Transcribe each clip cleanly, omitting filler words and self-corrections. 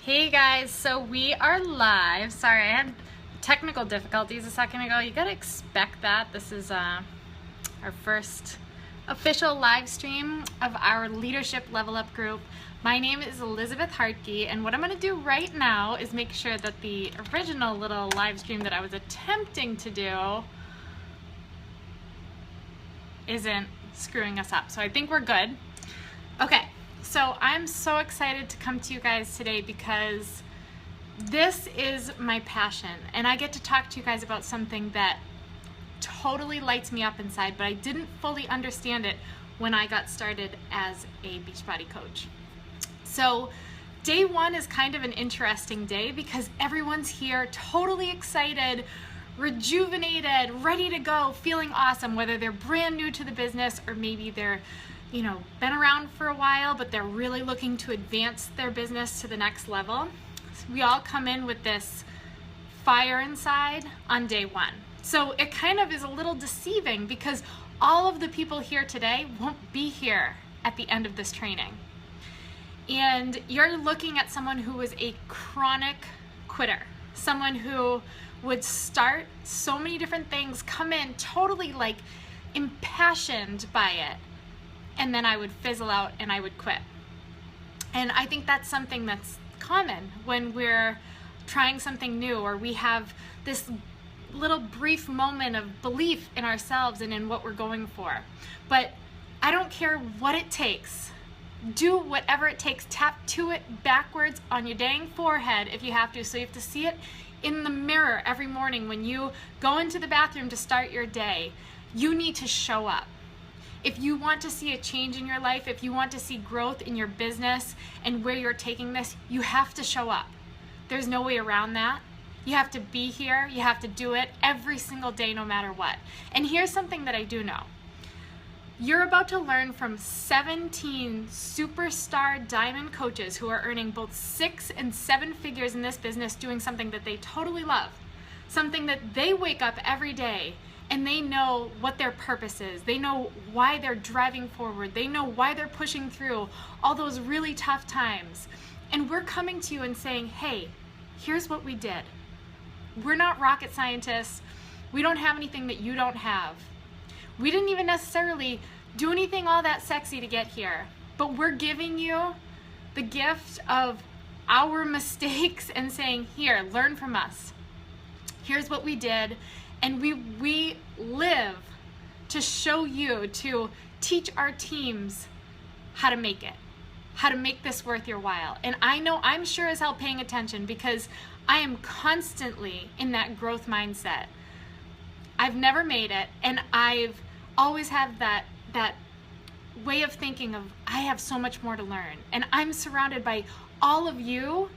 Hey guys, so we are live. Sorry, I had technical difficulties a second ago. You gotta expect that. This is our first official live stream of our Leadership Level Up group. My name is Elizabeth Hartke, and what I'm gonna do right now is make sure that the original little live stream that I was attempting to do isn't screwing us up. So I think we're good. Okay. So I'm so excited to come to you guys today because this is my passion, and I get to talk to you guys about something that totally lights me up inside, but I didn't fully understand it when I got started as a Beachbody coach. So day one is kind of an interesting day because everyone's here totally excited, rejuvenated, ready to go, feeling awesome, whether they're brand new to the business or maybe they're been around for a while, but they're really looking to advance their business to the next level. We all come in with this fire inside on day one. So it kind of is a little deceiving because all of the people here today won't be here at the end of this training. And you're looking at someone who is a chronic quitter, someone who would start so many different things, come in totally like impassioned by it, and then I would fizzle out and I would quit. And I think that's something that's common when we're trying something new, or we have this little brief moment of belief in ourselves and in what we're going for. But I don't care what it takes. Do whatever it takes. Tattoo it backwards on your dang forehead if you have to, so you have to see it in the mirror every morning when you go into the bathroom to start your day. You need to show up. If you want to see a change in your life, if you want to see growth in your business and where you're taking this, you have to show up. There's no way around that. You have to be here. You have to do it every single day, no matter what. And here's something that I do know. You're about to learn from 17 superstar diamond coaches who are earning both 6 and 7 figures in this business doing something that they totally love, something that they wake up every day and they know what their purpose is. They know why they're driving forward. They know why they're pushing through all those really tough times. And we're coming to you and saying, hey, here's what we did. We're not rocket scientists. We don't have anything that you don't have. We didn't even necessarily do anything all that sexy to get here, but we're giving you the gift of our mistakes and saying, here, learn from us. Here's what we did. And we live to show you, to teach our teams how to make it, how to make this worth your while. And I know I'm sure as hell paying attention because I am constantly in that growth mindset. I've never made it, and I've always had that way of thinking of I have so much more to learn. And I'm surrounded by all of you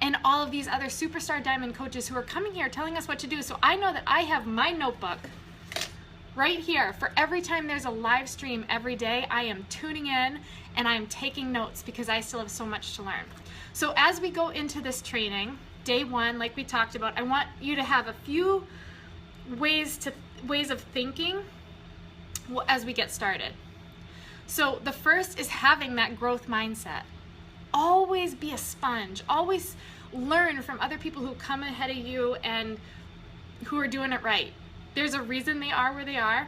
and all of these other superstar diamond coaches who are coming here telling us what to do. So I know that I have my notebook right here. For every time there's a live stream every day, I am tuning in and I'm taking notes because I still have so much to learn. So as we go into this training, day one, like we talked about, I want you to have a few ways of thinking as we get started. So the first is having that growth mindset. Always be a sponge. Always learn from other people who come ahead of you and who are doing it right. There's a reason they are where they are.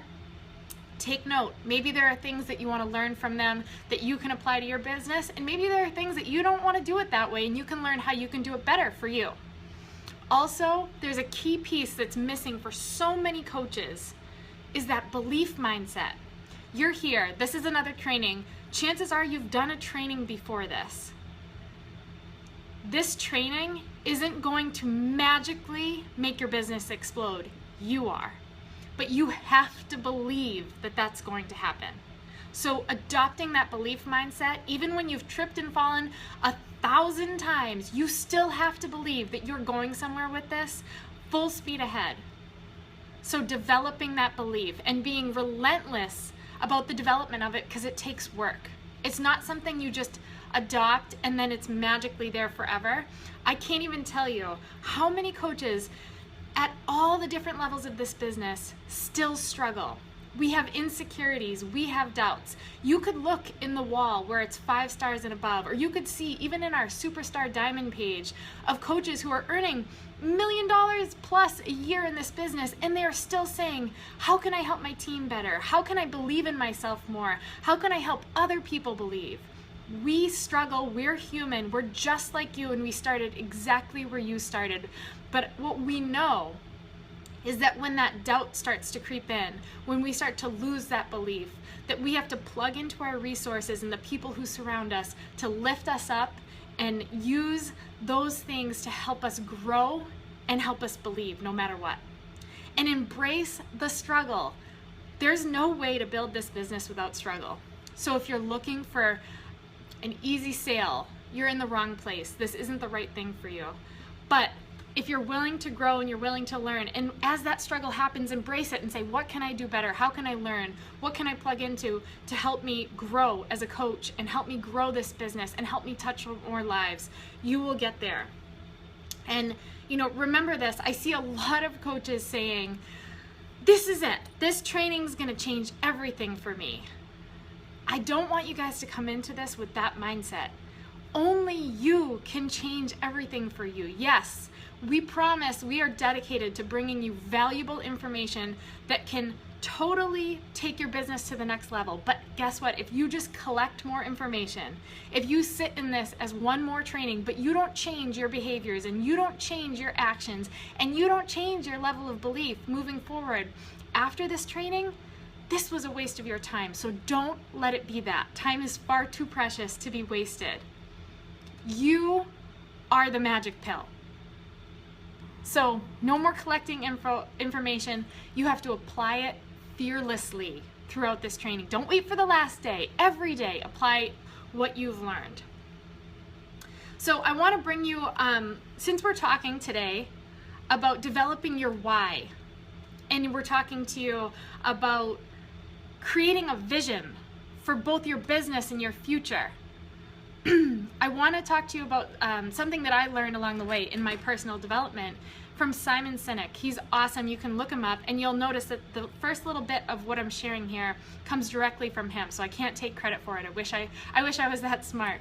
Take note. Maybe there are things that you want to learn from them that you can apply to your business, and maybe there are things that you don't want to do it that way, and you can learn how you can do it better for you. Also, there's a key piece that's missing for so many coaches is that belief mindset. You're here. This is another training. Chances are you've done a training before this. This training isn't going to magically make your business explode. You are. But you have to believe that that's going to happen. So adopting that belief mindset, even when you've tripped and fallen 1,000 times, you still have to believe that you're going somewhere with this full speed ahead. So developing that belief and being relentless about the development of it because it takes work. It's not something you just adopt and then it's magically there forever. I can't even tell you how many coaches at all the different levels of this business still struggle We have insecurities, we have doubts. You could look in the wall where it's 5 stars and above, or you could see even in our Superstar Diamond page of coaches who are earning $1 million plus a year in this business, and they are still saying, how can I help my team better? How can I believe in myself more? How can I help other people believe? We struggle, we're human, we're just like you, and we started exactly where you started. But what we know is that when that doubt starts to creep in, when we start to lose that belief, that we have to plug into our resources and the people who surround us to lift us up and use those things to help us grow and help us believe no matter what. And embrace the struggle. There's no way to build this business without struggle. So if you're looking for an easy sale, you're in the wrong place. This isn't the right thing for you. But if you're willing to grow and you're willing to learn, and as that struggle happens, embrace it and say, what can I do better? How can I learn? What can I plug into to help me grow as a coach and help me grow this business and help me touch more lives? You will get there. And remember this, I see a lot of coaches saying, this is it. This training is going to change everything for me. I don't want you guys to come into this with that mindset. Only you can change everything for you. Yes, we promise we are dedicated to bringing you valuable information that can totally take your business to the next level. But guess what? If you just collect more information, if you sit in this as one more training, but you don't change your behaviors and you don't change your actions and you don't change your level of belief moving forward, after this training, this was a waste of your time. So don't let it be that. Time is far too precious to be wasted. You are the magic pill. So no more collecting information. You have to apply it fearlessly throughout this training. Don't wait for the last day. Every day, apply what you've learned. So I want to bring you, since we're talking today about developing your why, and we're talking to you about creating a vision for both your business and your future, I want to talk to you about something that I learned along the way in my personal development from Simon Sinek. He's awesome. You can look him up and you'll notice that the first little bit of what I'm sharing here comes directly from him, so I can't take credit for it. I wish I was that smart.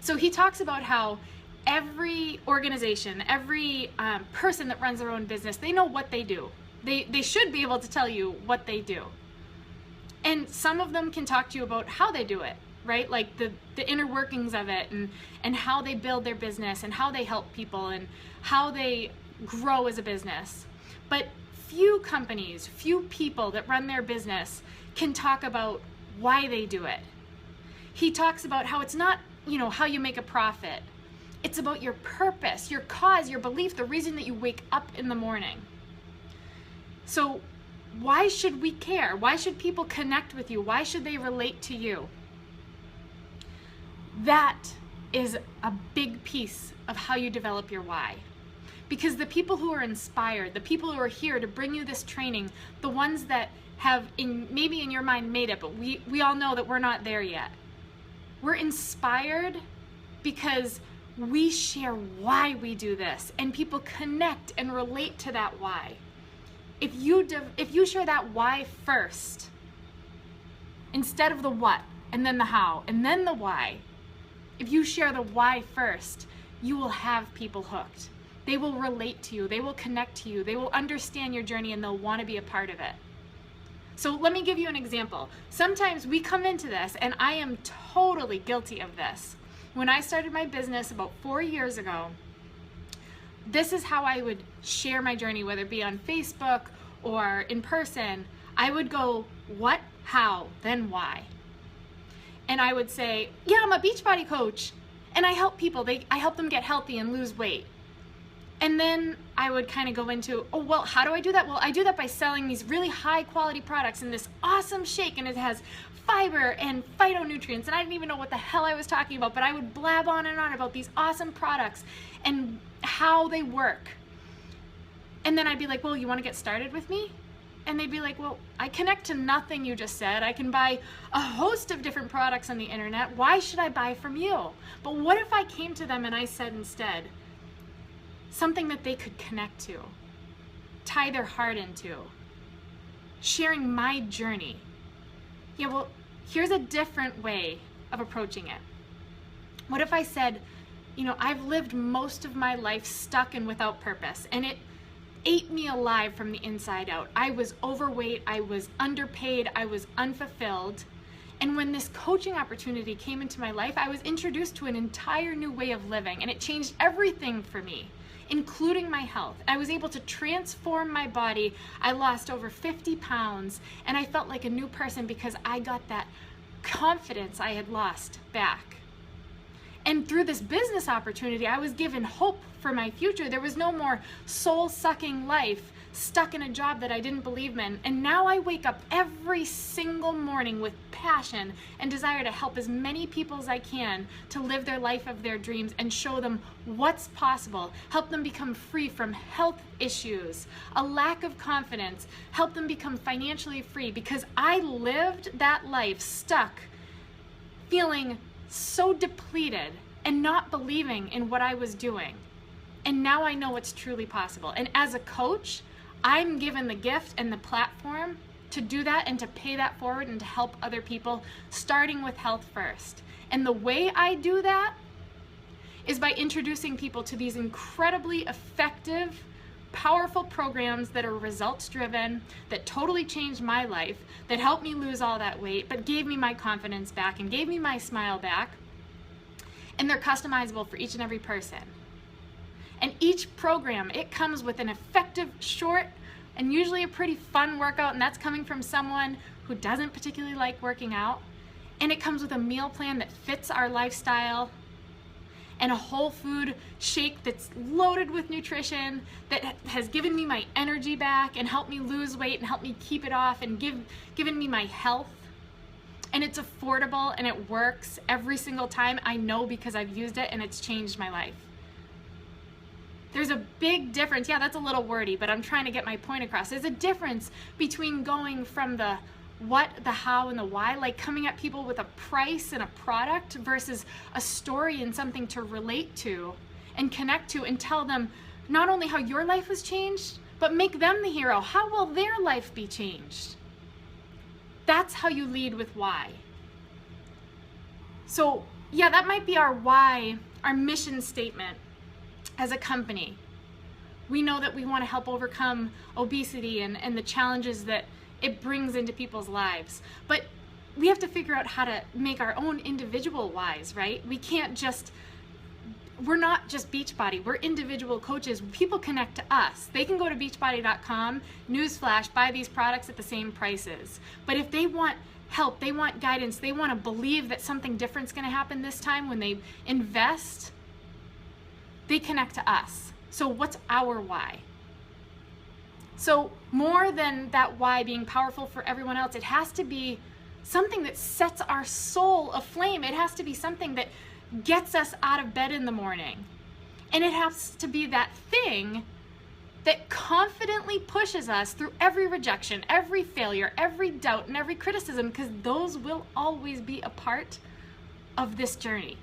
So he talks about how every organization, every person that runs their own business, they know what they do. They should be able to tell you what they do. And some of them can talk to you about how they do it, right? Like the inner workings of it and how they build their business and how they help people and how they grow as a business. But few companies, few people that run their business can talk about why they do it. He talks about how it's not, how you make a profit. It's about your purpose, your cause, your belief, the reason that you wake up in the morning. So why should we care? Why should people connect with you? Why should they relate to you? That is a big piece of how you develop your why. Because the people who are inspired, the people who are here to bring you this training, the ones that have maybe in your mind made it, but we all know that we're not there yet. We're inspired because we share why we do this, and people connect and relate to that why. If you share that why first, instead of the what, and then the how, and then the why, if you share the why first, you will have people hooked. They will relate to you, they will connect to you, they will understand your journey, and they'll want to be a part of it. So let me give you an example. Sometimes we come into this, and I am totally guilty of this. When I started my business about 4 years ago, this is how I would share my journey, whether it be on Facebook or in person. I would go, what, how, then why. And I would say, yeah, I'm a Beachbody coach, and I help people. I help them get healthy and lose weight. And then I would kind of go into, oh, well, how do I do that? Well, I do that by selling these really high quality products in this awesome shake, and it has fiber and phytonutrients, and I didn't even know what the hell I was talking about, but I would blab on and on about these awesome products and how they work. And then I'd be like, well, you want to get started with me? And they'd be like, well, I connect to nothing you just said. I can buy a host of different products on the internet. Why should I buy from you? But what if I came to them and I said instead, something that they could connect to, tie their heart into, sharing my journey. Yeah, well, here's a different way of approaching it. What if I said, I've lived most of my life stuck and without purpose, and it ate me alive from the inside out. I was overweight, I was underpaid, I was unfulfilled. And when this coaching opportunity came into my life, I was introduced to an entire new way of living, and it changed everything for me, including my health. I was able to transform my body. I lost over 50 pounds, and I felt like a new person because I got that confidence I had lost back. And through this business opportunity, I was given hope for my future. There was no more soul-sucking life stuck in a job that I didn't believe in. And now I wake up every single morning with passion and desire to help as many people as I can to live their life of their dreams and show them what's possible, help them become free from health issues, a lack of confidence, help them become financially free, because I lived that life stuck, feeling so depleted and not believing in what I was doing. And now I know what's truly possible. And as a coach, I'm given the gift and the platform to do that and to pay that forward and to help other people, starting with health first. And the way I do that is by introducing people to these incredibly effective, powerful programs that are results driven, that totally changed my life, that helped me lose all that weight, but gave me my confidence back and gave me my smile back. And they're customizable for each and every person. And each program, it comes with an effective, short, and usually a pretty fun workout, and that's coming from someone who doesn't particularly like working out. And it comes with a meal plan that fits our lifestyle, and a whole food shake that's loaded with nutrition, that has given me my energy back and helped me lose weight and helped me keep it off and given me my health. And it's affordable and it works every single time. I know because I've used it and it's changed my life. There's a big difference. Yeah, that's a little wordy, but I'm trying to get my point across. There's a difference between going from the what, the how, and the why, like coming at people with a price and a product, versus a story and something to relate to and connect to and tell them not only how your life was changed, but make them the hero. How will their life be changed? That's how you lead with why. So yeah, that might be our why, our mission statement as a company. We know that we want to help overcome obesity and the challenges that it brings into people's lives. But we have to figure out how to make our own individual whys, right? We're not just Beachbody, we're individual coaches. People connect to us. They can go to beachbody.com, newsflash, buy these products at the same prices. But if they want help, they want guidance, they want to believe that something different is going to happen this time when they invest, they connect to us. So what's our why? So more than that why being powerful for everyone else, it has to be something that sets our soul aflame. It has to be something that gets us out of bed in the morning. And it has to be that thing that confidently pushes us through every rejection, every failure, every doubt, and every criticism, because those will always be a part of this journey.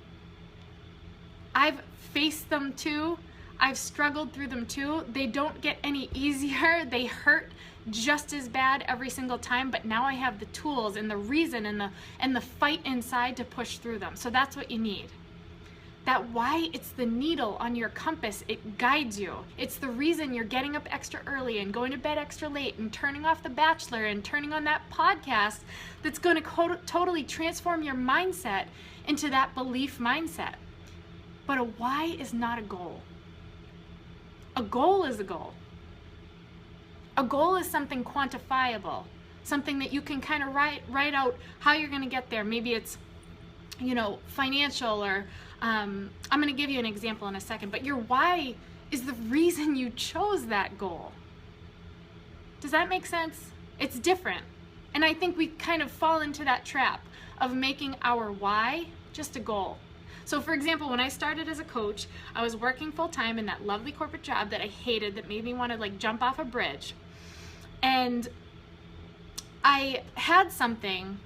I've faced them too. I've struggled through them too. They don't get any easier. They hurt just as bad every single time, but now I have the tools and the reason and the fight inside to push through them. So that's what you need. That why, it's the needle on your compass. It guides you. It's the reason you're getting up extra early and going to bed extra late and turning off The Bachelor and turning on that podcast that's going to totally transform your mindset into that belief mindset. But a why is not a goal. A goal is a goal. A goal is something quantifiable, something that you can kind of write out how you're going to get there. Maybe it's, financial, or I'm going to give you an example in a second, but your why is the reason you chose that goal. Does that make sense? It's different. And I think we kind of fall into that trap of making our why just a goal. So for example, when I started as a coach, I was working full-time in that lovely corporate job that I hated, that made me want to jump off a bridge. And I had something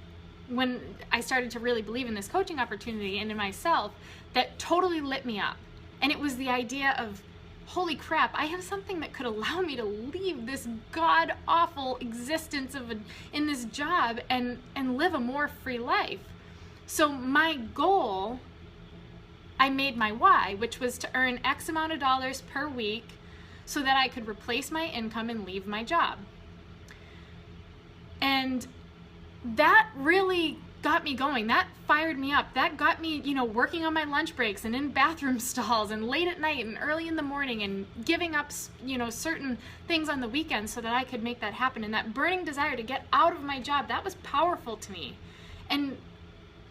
when I started to really believe in this coaching opportunity and in myself that totally lit me up. And it was the idea of holy crap, I have something that could allow me to leave this god-awful existence in this job and live a more free life. So my goal, I made my why, which was to earn X amount of dollars per week so that I could replace my income and leave my job. And that really got me going. That fired me up. That got me, working on my lunch breaks and in bathroom stalls and late at night and early in the morning and giving up, certain things on the weekends so that I could make that happen. And that burning desire to get out of my job, that was powerful to me. And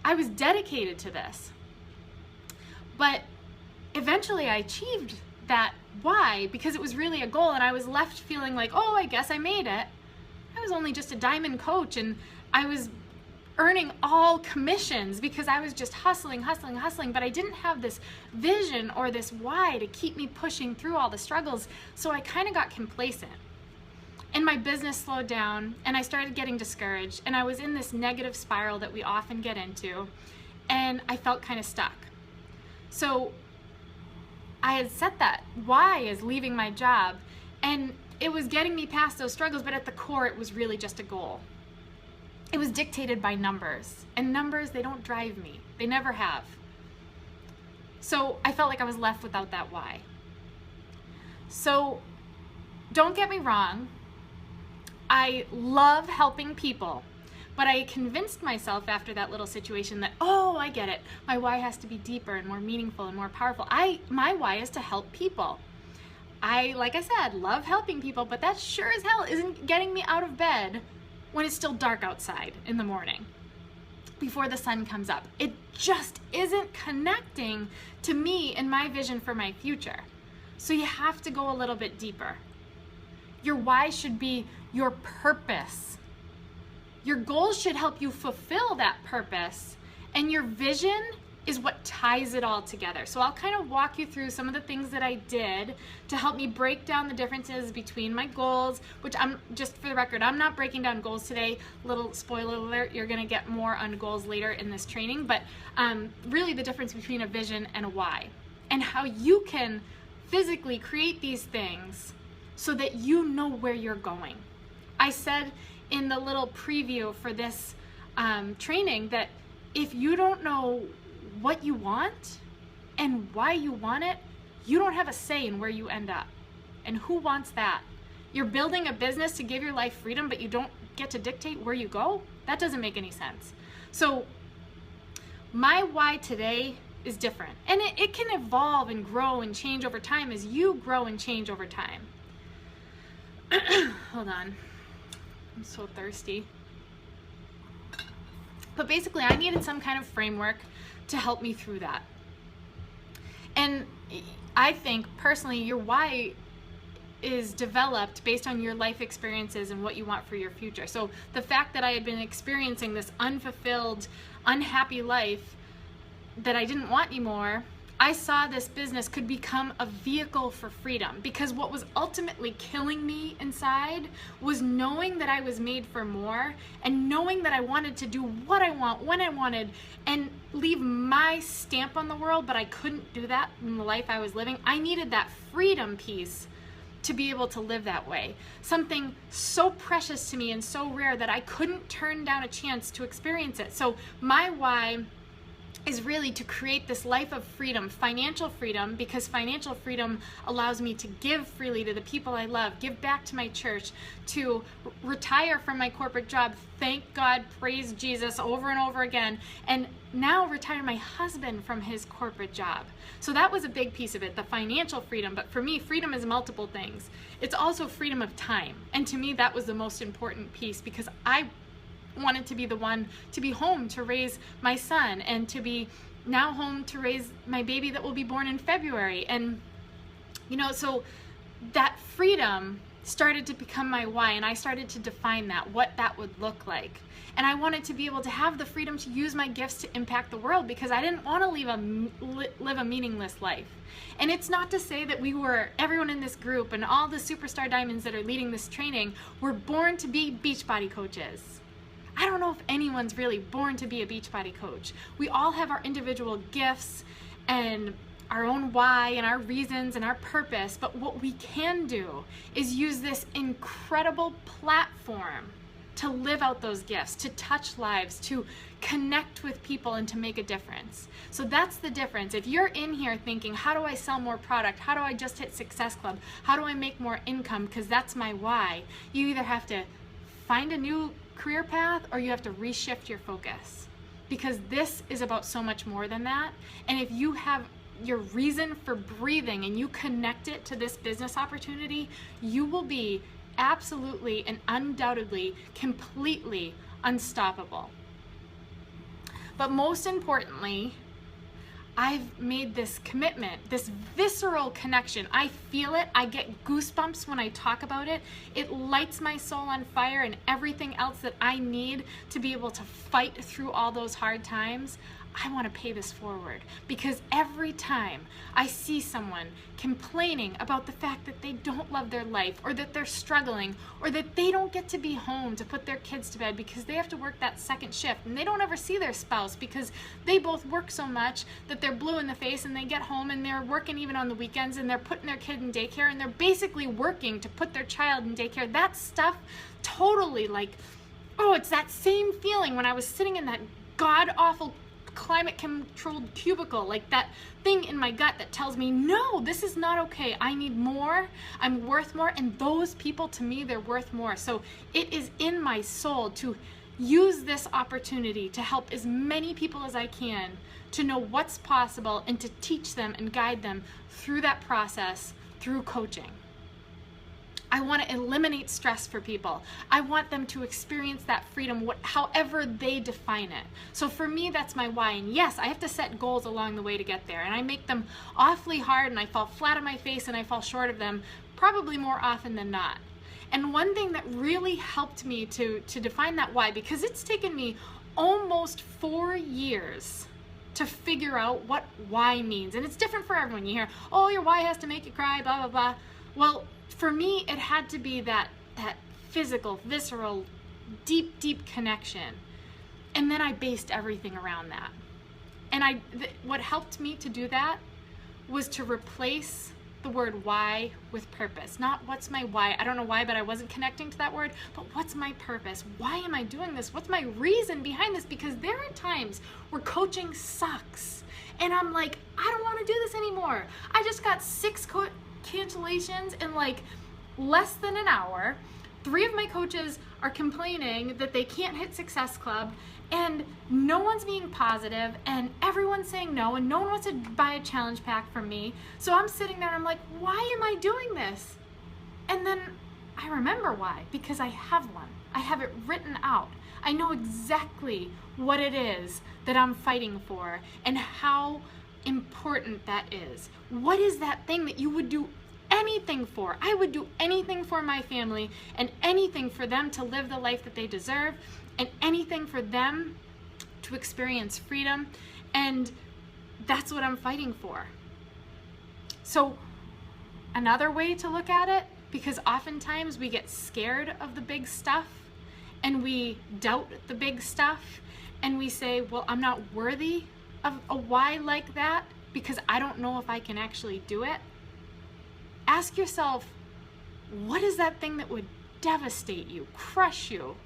I was dedicated to this. But eventually I achieved that why because it was really a goal, and I was left feeling like, oh, I guess I made it. I was only just a diamond coach, and I was earning all commissions because I was just hustling, but I didn't have this vision or this why to keep me pushing through all the struggles. So I kind of got complacent. And my business slowed down, and I started getting discouraged, and I was in this negative spiral that we often get into, and I felt kind of stuck. So I had set that why as leaving my job, and it was getting me past those struggles, but at the core it was really just a goal. It was dictated by numbers, and numbers, they don't drive me. They never have. So I felt like I was left without that why. So don't get me wrong, I love helping people, but I convinced myself after that little situation that, oh, I get it. My why has to be deeper and more meaningful and more powerful. My why is to help people. Like I said, love helping people, but that sure as hell isn't getting me out of bed when it's still dark outside in the morning before the sun comes up. It just isn't connecting to me and my vision for my future. So you have to go a little bit deeper. Your why should be your purpose. Your goals should help you fulfill that purpose, and your vision is what ties it all together. So I'll kind of walk you through some of the things that I did to help me break down the differences between my goals, which just for the record, I'm not breaking down goals today. Little spoiler alert, you're gonna get more on goals later in this training, but really the difference between a vision and a why, and how you can physically create these things so that you know where you're going. I said in the little preview for this training that if you don't know what you want and why you want it, you don't have a say in where you end up. And who wants that? You're building a business to give your life freedom, but you don't get to dictate where you go? That doesn't make any sense. So my why today is different. And it can evolve and grow and change over time as you grow and change over time. Hold on. I'm so thirsty. But basically, I needed some kind of framework to help me through that. And I think, personally, your why is developed based on your life experiences and what you want for your future. So the fact that I had been experiencing this unfulfilled, unhappy life that I didn't want anymore, I saw this business could become a vehicle for freedom, because what was ultimately killing me inside was knowing that I was made for more, and knowing that I wanted to do what I want, when I wanted, and leave my stamp on the world, but I couldn't do that in the life I was living. I needed that freedom piece to be able to live that way. Something so precious to me and so rare that I couldn't turn down a chance to experience it. So my why is really to create this life of freedom, financial freedom, because financial freedom allows me to give freely to the people I love, give back to my church, to retire from my corporate job, thank God, praise Jesus, over and over again, and now retire my husband from his corporate job. So that was a big piece of it, the financial freedom. But for me, freedom is multiple things. It's also freedom of time. And to me, that was the most important piece, because I wanted to be the one to be home to raise my son, and to be now home to raise my baby that will be born in February. And so that freedom started to become my why, and I started to define what that would look like. And I wanted to be able to have the freedom to use my gifts to impact the world, because I didn't want to live a meaningless life. And it's not to say that everyone in this group and all the superstar diamonds that are leading this training were born to be Beachbody coaches. I don't know if anyone's really born to be a Beachbody coach. We all have our individual gifts and our own why and our reasons and our purpose, but what we can do is use this incredible platform to live out those gifts, to touch lives, to connect with people, and to make a difference. So that's the difference. If you're in here thinking, how do I sell more product? How do I just hit Success Club? How do I make more income? Because that's my why. You either have to find a new career path or you have to reshift your focus. Because this is about so much more than that. And if you have your reason for breathing and you connect it to this business opportunity, you will be absolutely and undoubtedly completely unstoppable. But most importantly, I've made this commitment, this visceral connection. I feel it. I get goosebumps when I talk about it. It lights my soul on fire, and everything else that I need to be able to fight through all those hard times, I want to pay this forward. Because every time I see someone complaining about the fact that they don't love their life, or that they're struggling, or that they don't get to be home to put their kids to bed because they have to work that second shift, and they don't ever see their spouse because they both work so much that they're blue in the face, and they get home and they're working even on the weekends, and they're putting their kid in daycare, and they're basically working to put their child in daycare. That stuff totally, like, oh, it's that same feeling when I was sitting in that god-awful climate controlled cubicle, like that thing in my gut that tells me, no, this is not okay. I need more. I'm worth more. And those people, to me, they're worth more. So it is in my soul to use this opportunity to help as many people as I can to know what's possible and to teach them and guide them through that process through coaching. I want to eliminate stress for people. I want them to experience that freedom, however they define it. So for me, that's my why. And yes, I have to set goals along the way to get there. And I make them awfully hard, and I fall flat on my face, and I fall short of them probably more often than not. And one thing that really helped me to define that why, because it's taken me almost 4 years to figure out what why means. And it's different for everyone. You hear, oh, your why has to make you cry, blah, blah, blah. Well, for me, it had to be that physical, visceral, deep connection. And then I based everything around that. And what helped me to do that was to replace the word why with purpose. Not what's my why. I don't know why, but I wasn't connecting to that word. But what's my purpose? Why am I doing this? What's my reason behind this? Because there are times where coaching sucks. And I'm like, I don't want to do this anymore. I just got 6 cancellations in like less than an hour. 3 of my coaches are complaining that they can't hit Success Club, and no one's being positive, and everyone's saying no, and no one wants to buy a challenge pack from me. So I'm sitting there and I'm like, why am I doing this? And then I remember why, because I have one. I have it written out. I know exactly what it is that I'm fighting for and how important that is. What is that thing that you would do anything for? I would do anything for my family, and anything for them to live the life that they deserve, and anything for them to experience freedom. And that's what I'm fighting for. So another way to look at it, because oftentimes we get scared of the big stuff and we doubt the big stuff, and we say, well, I'm not worthy of a why like that because I don't know if I can actually do it. Ask yourself, what is that thing that would devastate you, crush you,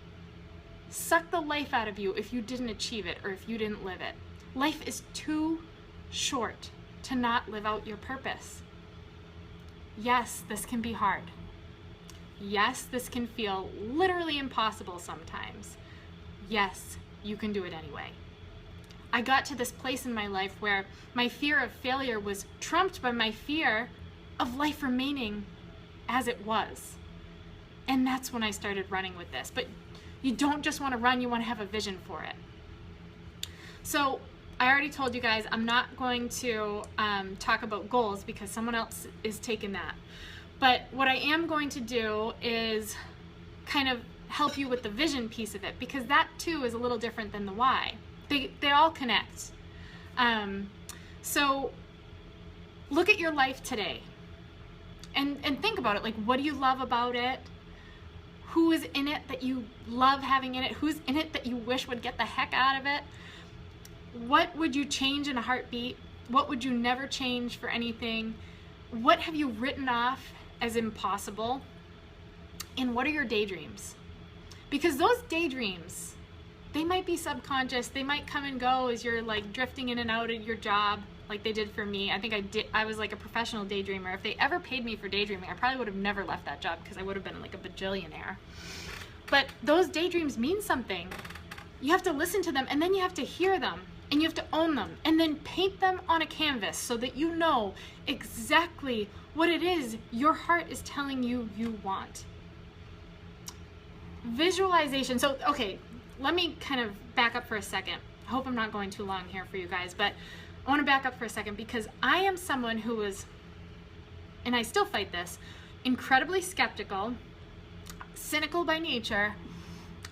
suck the life out of you if you didn't achieve it or if you didn't live it? Life is too short to not live out your purpose. Yes, this can be hard. Yes, this can feel literally impossible sometimes. Yes, you can do it anyway. I got to this place in my life where my fear of failure was trumped by my fear of life remaining as it was. And that's when I started running with this. But you don't just want to run, you want to have a vision for it. So I already told you guys I'm not going to talk about goals because someone else is taking that. But what I am going to do is kind of help you with the vision piece of it, because that too is a little different than the why. They all connect. So look at your life today and think about it. Like, what do you love about it? Who is in it that you love having in it? Who's in it that you wish would get the heck out of it? What would you change in a heartbeat? What would you never change for anything? What have you written off as impossible? And what are your daydreams? Because those daydreams, they might be subconscious. They might come and go as you're like drifting in and out of your job, like they did for me. I think I was like a professional daydreamer. If they ever paid me for daydreaming, I probably would have never left that job because I would have been like a bajillionaire. But those daydreams mean something. You have to listen to them, and then you have to hear them, and you have to own them, and then paint them on a canvas so that you know exactly what it is your heart is telling you you want. Visualization. So, okay, let me kind of back up for a second. I hope I'm not going too long here for you guys, but I want to back up for a second because I am someone who was, and I still fight this, incredibly skeptical, cynical by nature,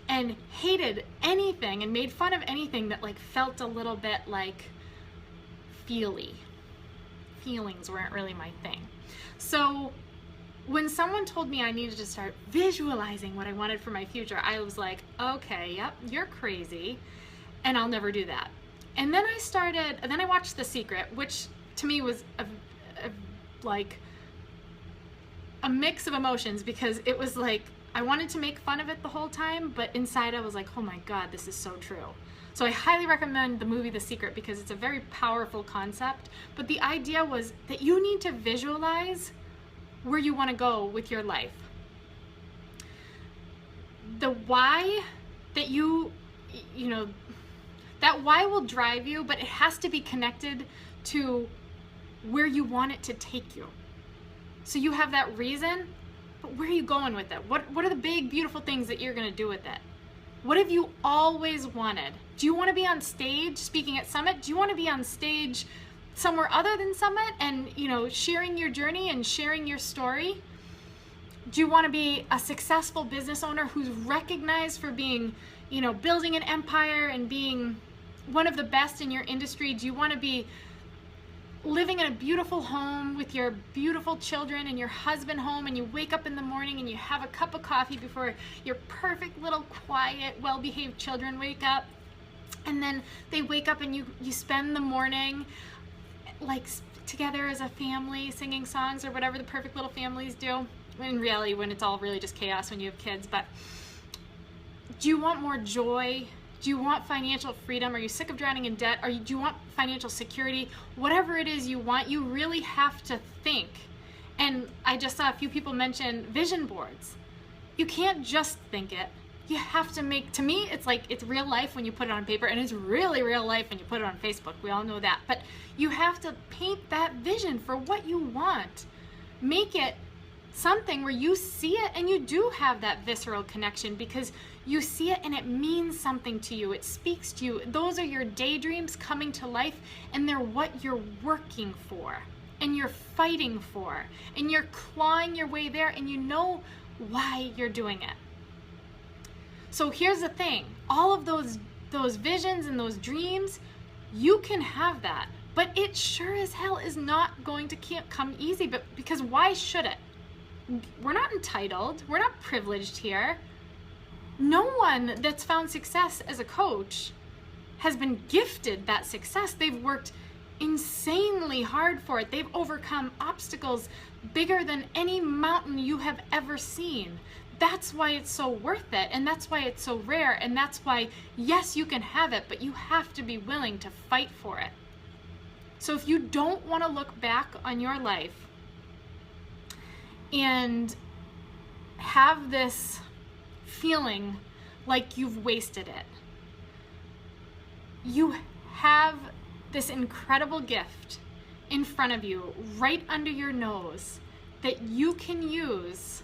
and hated anything and made fun of anything that like felt a little bit like feely. Feelings weren't really my thing. So when someone told me I needed to start visualizing what I wanted for my future, I was like, okay, yep, you're crazy, and I'll never do that. And then I watched The Secret, which to me was like a mix of emotions, because it was like, I wanted to make fun of it the whole time, but inside I was like, oh my God, this is so true. So I highly recommend the movie The Secret because it's a very powerful concept. But the idea was that you need to visualize where you want to go with your life. The why that that why will drive you, but it has to be connected to where you want it to take you. So you have that reason, but where are you going with it? What are the big, beautiful things that you're going to do with it? What have you always wanted? Do you want to be on stage speaking at Summit? Do you want to be on stage somewhere other than Summit and, sharing your journey and sharing your story? Do you want to be a successful business owner who's recognized for being, building an empire and being one of the best in your industry? Do you want to be living in a beautiful home with your beautiful children and your husband home, and you wake up in the morning and you have a cup of coffee before your perfect little quiet, well-behaved children wake up, and then they wake up and you spend the morning like together as a family singing songs or whatever the perfect little families do, in reality when it's all really just chaos when you have kids. But do you want more joy? Do you want financial freedom? Are you sick of drowning in debt? Do you want financial security? Whatever it is you want, you really have to think. And I just saw a few people mention vision boards. You can't just think it. You have to make, to me, it's like, it's real life when you put it on paper, and it's really real life when you put it on Facebook. We all know that. But you have to paint that vision for what you want. Make it something where you see it and you do have that visceral connection because you see it and it means something to you. It speaks to you. Those are your daydreams coming to life, and they're what you're working for and you're fighting for, and you're clawing your way there, and you know why you're doing it. So here's the thing, all of those visions and those dreams, you can have that, but it sure as hell is not going to come easy, but because why should it? We're not entitled, we're not privileged here. No one that's found success as a coach has been gifted that success. They've worked insanely hard for it. They've overcome obstacles bigger than any mountain you have ever seen. That's why it's so worth it, and that's why it's so rare, and that's why, yes, you can have it, but you have to be willing to fight for it. So if you don't want to look back on your life and have this feeling like you've wasted it, you have this incredible gift in front of you, right under your nose, that you can use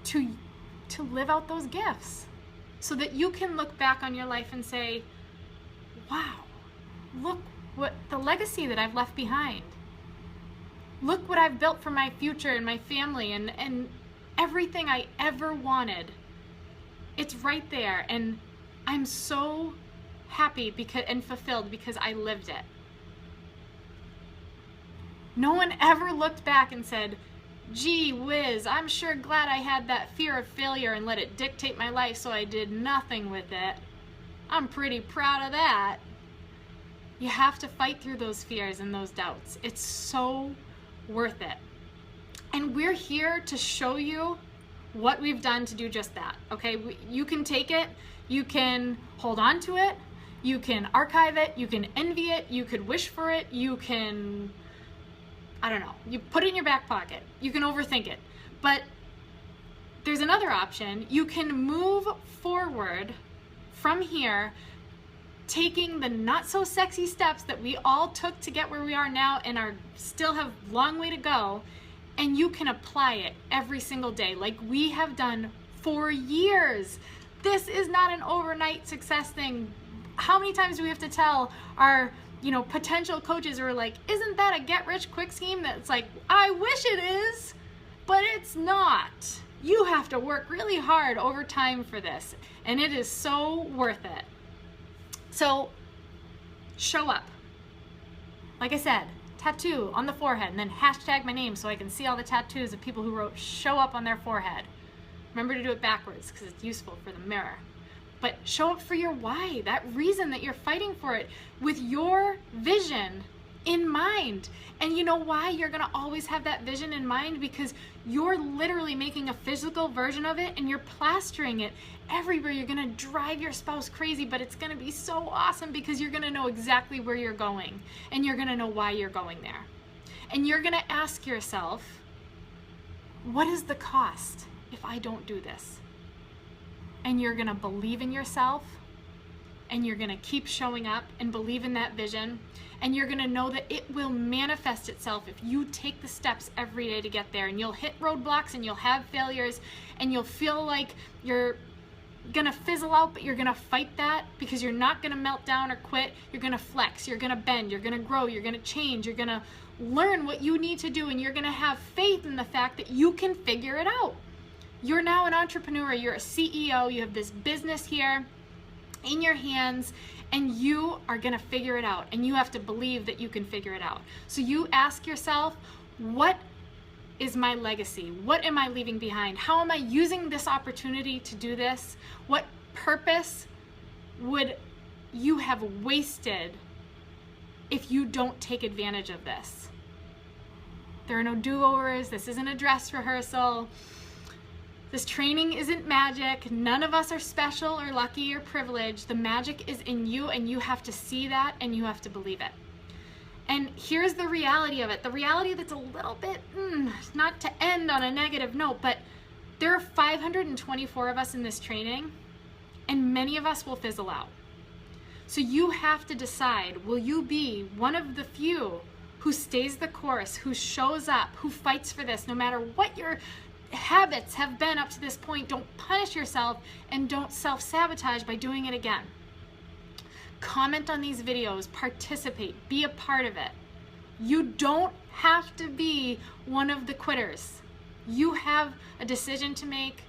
to live out those gifts, so that you can look back on your life and say, wow, look what the legacy that I've left behind. Look what I've built for my future and my family, and everything I ever wanted. It's right there, and I'm so happy and fulfilled because I lived it. No one ever looked back and said, gee whiz, I'm sure glad I had that fear of failure and let it dictate my life so I did nothing with it. I'm pretty proud of that. You have to fight through those fears and those doubts. It's so worth it. And we're here to show you what we've done to do just that, okay? You can take it, you can hold on to it, you can archive it, you can envy it, you could wish for it, you can, I don't know, you put it in your back pocket, you can overthink it. But there's another option. You can move forward from here, taking the not so sexy steps that we all took to get where we are now and still have a long way to go, and you can apply it every single day like we have done for years. This is not an overnight success thing. How many times do we have to tell our potential coaches who are like, isn't that a get rich quick scheme? That's like, I wish it is, but it's not. You have to work really hard over time for this, and it is so worth it. So show up. Like I said, tattoo on the forehead, and then hashtag my name so I can see all the tattoos of people who wrote show up on their forehead. Remember to do it backwards because it's useful for the mirror. But show up for your why, that reason that you're fighting for it, with your vision in mind. And you know why you're gonna always have that vision in mind? Because you're literally making a physical version of it and you're plastering it everywhere. You're gonna drive your spouse crazy, but it's gonna be so awesome because you're gonna know exactly where you're going and you're gonna know why you're going there. And you're gonna ask yourself, what is the cost if I don't do this? And you're gonna believe in yourself, and you're gonna keep showing up and believe in that vision, and you're gonna know that it will manifest itself if you take the steps every day to get there. And you'll hit roadblocks and you'll have failures and you'll feel like you're gonna fizzle out, but you're gonna fight that because you're not gonna melt down or quit. You're gonna flex, you're gonna bend, you're gonna grow, you're gonna change, you're gonna learn what you need to do, and you're gonna have faith in the fact that you can figure it out. You're now an entrepreneur, you're a CEO, you have this business here in your hands, and you are gonna figure it out, and you have to believe that you can figure it out. So you ask yourself, what is my legacy? What am I leaving behind? How am I using this opportunity to do this? What purpose would you have wasted if you don't take advantage of this? There are no do-overs. This isn't a dress rehearsal. This training isn't magic. None of us are special or lucky or privileged. The magic is in you, and you have to see that and you have to believe it. And here's the reality of it. The reality that's a little bit, not to end on a negative note, but there are 524 of us in this training, and many of us will fizzle out. So you have to decide, will you be one of the few who stays the course, who shows up, who fights for this, no matter what your habits have been up to this point? Don't punish yourself and don't self-sabotage by doing it again. Comment on these videos, participate, be a part of it. You don't have to be one of the quitters. You have a decision to make.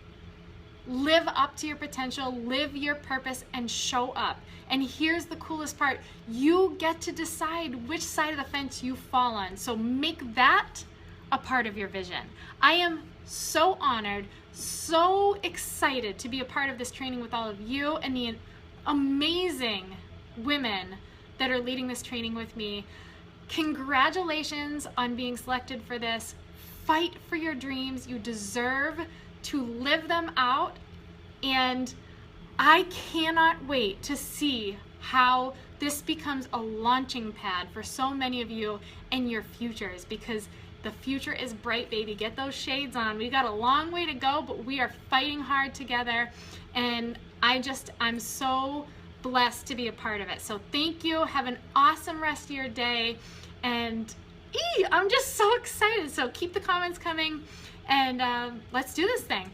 Live up to your potential, live your purpose, and show up. And here's the coolest part. You get to decide which side of the fence you fall on. So make that a part of your vision. I am so honored, so excited to be a part of this training with all of you and the amazing women that are leading this training with me. Congratulations on being selected for this. Fight for your dreams. You deserve to live them out, and I cannot wait to see how this becomes a launching pad for so many of you and your futures, because the future is bright, baby. Get those shades on. We got a long way to go, but we are fighting hard together, and I'm so blessed to be a part of it. So thank you. Have an awesome rest of your day, and I'm just so excited. So keep the comments coming, and let's do this thing.